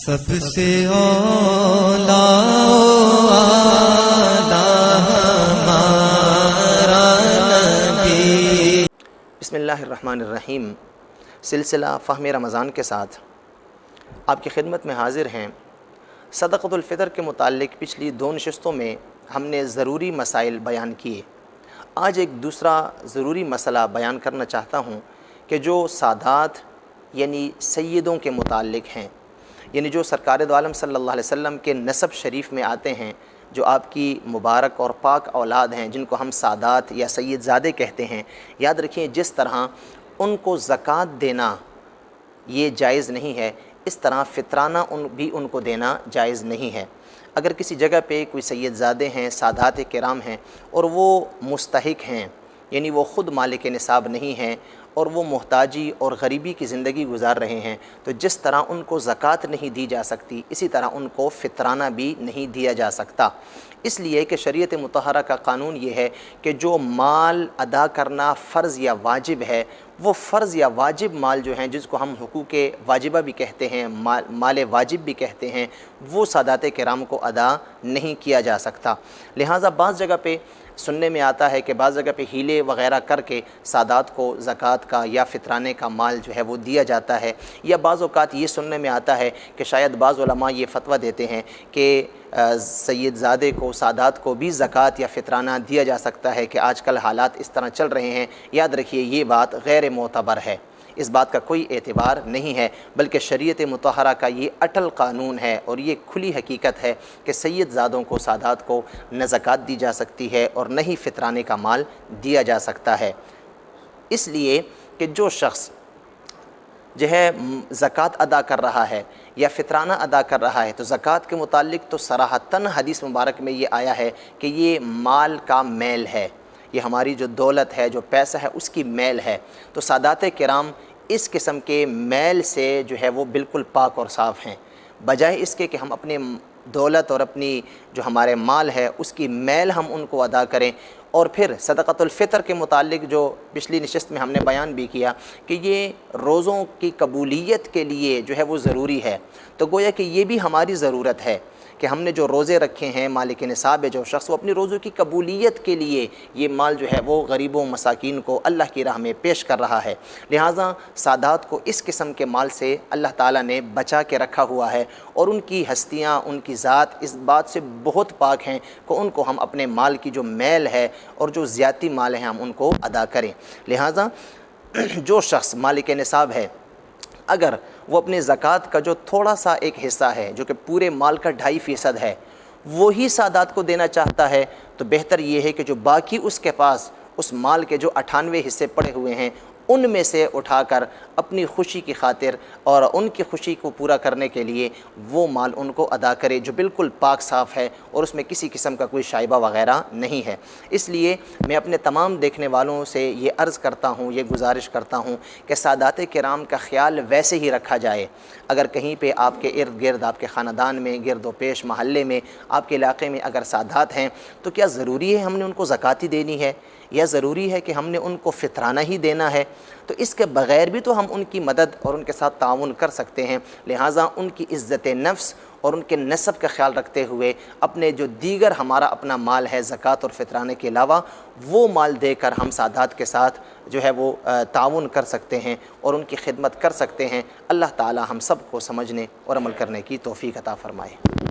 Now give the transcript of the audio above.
سب سے اولا ہمارا نبی۔ بسم اللہ الرحمن الرحیم۔ سلسلہ فہم رمضان کے ساتھ آپ کی خدمت میں حاضر ہیں۔ صدقۃ الفطر کے متعلق پچھلی 2 نشستوں میں ہم نے ضروری مسائل بیان کیے۔ آج ایک دوسرا ضروری مسئلہ بیان کرنا چاہتا ہوں کہ جو سادات یعنی سیدوں کے متعلق ہیں، یعنی جو سرکار دو عالم صلی اللہ علیہ وسلم کے نسب شریف میں آتے ہیں، جو آپ کی مبارک اور پاک اولاد ہیں، جن کو ہم سادات یا سید زادے کہتے ہیں۔ یاد رکھیں، جس طرح ان کو زکوٰۃ دینا یہ جائز نہیں ہے، اس طرح فطرانہ بھی ان کو دینا جائز نہیں ہے۔ اگر کسی جگہ پہ کوئی سید زادے ہیں، سادات کرام ہیں، اور وہ مستحق ہیں، یعنی وہ خود مالک نصاب نہیں ہیں اور وہ محتاجی اور غریبی کی زندگی گزار رہے ہیں، تو جس طرح ان کو زکوٰۃ نہیں دی جا سکتی، اسی طرح ان کو فطرانہ بھی نہیں دیا جا سکتا۔ اس لیے کہ شریعت مطہرہ کا قانون یہ ہے کہ جو مال ادا کرنا فرض یا واجب ہے، وہ فرض یا واجب مال جو ہیں، جس کو ہم حقوق واجبہ بھی کہتے ہیں، مال واجب بھی کہتے ہیں، وہ سادات کرام کو ادا نہیں کیا جا سکتا۔ لہٰذا بعض جگہ پہ سننے میں آتا ہے کہ بعض جگہ پہ ہیلے وغیرہ کر کے سادات کو زکوٰۃ کا یا فطرانے کا مال جو ہے وہ دیا جاتا ہے، یا بعض اوقات یہ سننے میں آتا ہے کہ شاید بعض علماء یہ فتویٰ دیتے ہیں کہ سید زادے کو، سادات کو بھی زکوٰۃ یا فطرانہ دیا جا سکتا ہے، کہ آج کل حالات اس طرح چل رہے ہیں۔ یاد رکھیے، یہ بات غیر معتبر ہے، اس بات کا کوئی اعتبار نہیں ہے، بلکہ شریعت مطہرہ کا یہ اٹل قانون ہے اور یہ کھلی حقیقت ہے کہ سید زادوں کو، سادات کو نہ زکوٰۃ دی جا سکتی ہے اور نہ ہی فطرانے کا مال دیا جا سکتا ہے۔ اس لیے کہ جو شخص جو ہے زکوٰۃ ادا کر رہا ہے یا فطرانہ ادا کر رہا ہے، تو زکوٰۃ کے متعلق تو صراحتاً حدیث مبارک میں یہ آیا ہے کہ یہ مال کا میل ہے، یہ ہماری جو دولت ہے، جو پیسہ ہے، اس کی میل ہے۔ تو سادات کرام اس قسم کے میل سے جو ہے وہ بالکل پاک اور صاف ہیں، بجائے اس کے کہ ہم اپنے دولت اور اپنی جو ہمارے مال ہے اس کی میل ہم ان کو ادا کریں۔ اور پھر صدقۃ الفطر کے متعلق جو پچھلی نشست میں ہم نے بیان بھی کیا کہ یہ روزوں کی قبولیت کے لیے جو ہے وہ ضروری ہے، تو گویا کہ یہ بھی ہماری ضرورت ہے کہ ہم نے جو روزے رکھے ہیں، مالک نصاب ہے جو شخص، وہ اپنی روزوں کی قبولیت کے لیے یہ مال جو ہے وہ غریبوں مساکین کو اللہ کی راہ میں پیش کر رہا ہے۔ لہٰذا سادات کو اس قسم کے مال سے اللہ تعالیٰ نے بچا کے رکھا ہوا ہے، اور ان کی ہستیاں، ان کی ذات اس بات سے بہت پاک ہیں کہ ان کو ہم اپنے مال کی جو میل ہے اور جو زیادتی مال ہیں ہم ان کو ادا کریں۔ لہٰذا جو شخص مالک نصاب ہے، اگر وہ اپنے زکوٰۃ کا جو تھوڑا سا ایک حصہ ہے، جو کہ پورے مال کا 2.5% ہے، وہی سادات کو دینا چاہتا ہے، تو بہتر یہ ہے کہ جو باقی اس کے پاس اس مال کے جو 98 حصے پڑے ہوئے ہیں، ان میں سے اٹھا کر اپنی خوشی کی خاطر اور ان کی خوشی کو پورا کرنے کے لیے وہ مال ان کو ادا کرے، جو بالکل پاک صاف ہے اور اس میں کسی قسم کا کوئی شائبہ وغیرہ نہیں ہے۔ اس لیے میں اپنے تمام دیکھنے والوں سے یہ عرض کرتا ہوں، یہ گزارش کرتا ہوں کہ سادات کرام کا خیال ویسے ہی رکھا جائے۔ اگر کہیں پہ آپ کے ارد گرد، آپ کے خاندان میں، گرد و پیش محلے میں، آپ کے علاقے میں اگر سادات ہیں، تو کیا ضروری ہے ہم نے ان کو زکوٰۃ ہی دینی ہے، یا ضروری ہے کہ ہم نے ان کو فطرانہ ہی دینا ہے؟ تو اس کے بغیر بھی تو ہم ان کی مدد اور ان کے ساتھ تعاون کر سکتے ہیں۔ لہٰذا ان کی عزت نفس اور ان کے نسب کا خیال رکھتے ہوئے اپنے جو دیگر ہمارا اپنا مال ہے زکوٰۃ اور فطرانے کے علاوہ، وہ مال دے کر ہم سادات کے ساتھ جو ہے وہ تعاون کر سکتے ہیں اور ان کی خدمت کر سکتے ہیں۔ اللہ تعالی ہم سب کو سمجھنے اور عمل کرنے کی توفیق عطا فرمائے۔